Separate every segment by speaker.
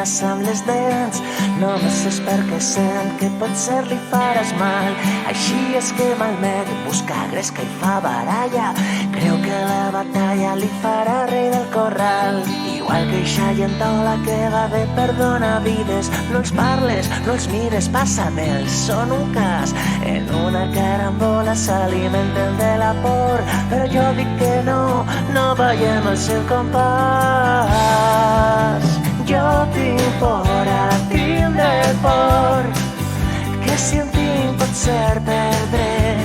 Speaker 1: mires amb les dents, només és perquè sent que potser li faràs mal. Així és que malmet, busca gresca i fa baralla, creu que la batalla li farà rei del corral. Igual que eixa llentola que va de perdona vides, no els parles, no els mires, passa-me'ls, són un cas. En una carambola s'alimenten de la por, però jo dic que no, no veiem el seu compàs. Jo tinc por a tindre por, que si en tinc potser perdré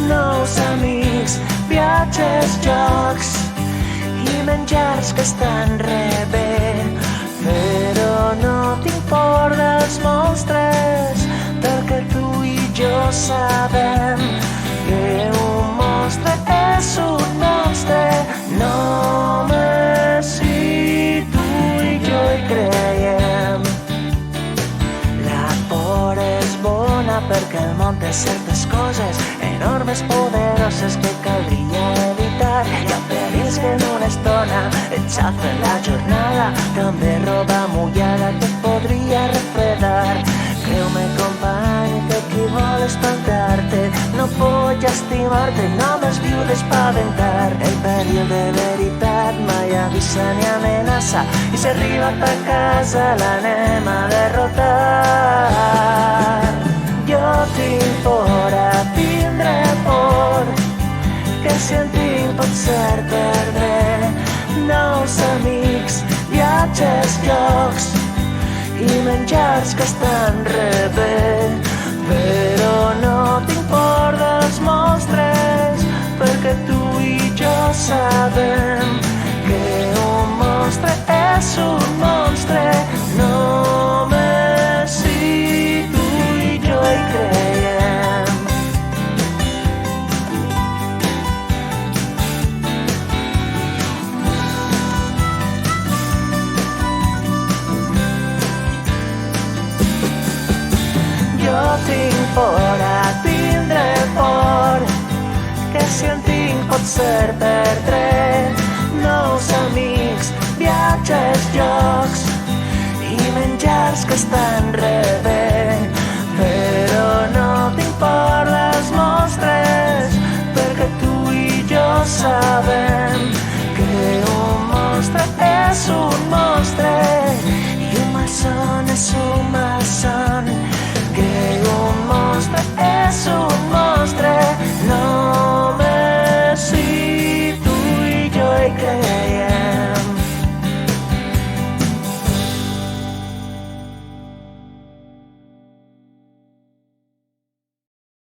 Speaker 1: nous amics, viatges, jocs i menjars que estan rebent. Però no tinc por dels monstres, perquè tu i jo sabem que un monstre és un monstre, només si tu i jo hi creiem. La por és bona perquè el món té certes coses enormes, poderoses que caldria evitar. Hi ha perills que en una estona et xafen la jornada, també roba mullada que et podria refredar. Creu-me, company, que qui vol espantar-te no pot lastimar-te, només viu d'espaventar. El perill de veritat mai avisa ni amenaça, i si arriba a casa l'anem a derrotar. Jo tinc por a tindre por, que si en tinc potser perdré nous amics, viatges, jocs i menjars que estan rebent. Però no tinc por dels monstres, perquè tu i jo sabem que un monstre és un monstre, només si tu i jo hi creiem. Jo tinc por a tindre por, que si en tinc potser perdré nous amics, viatges, jocs i menjars que estan rebent. Però no tinc por dels monstres, perquè tu i jo sabem que un monstre és un monstre i un malson és un malson, que un monstre és un monstre, només si tu i jo hi creiem.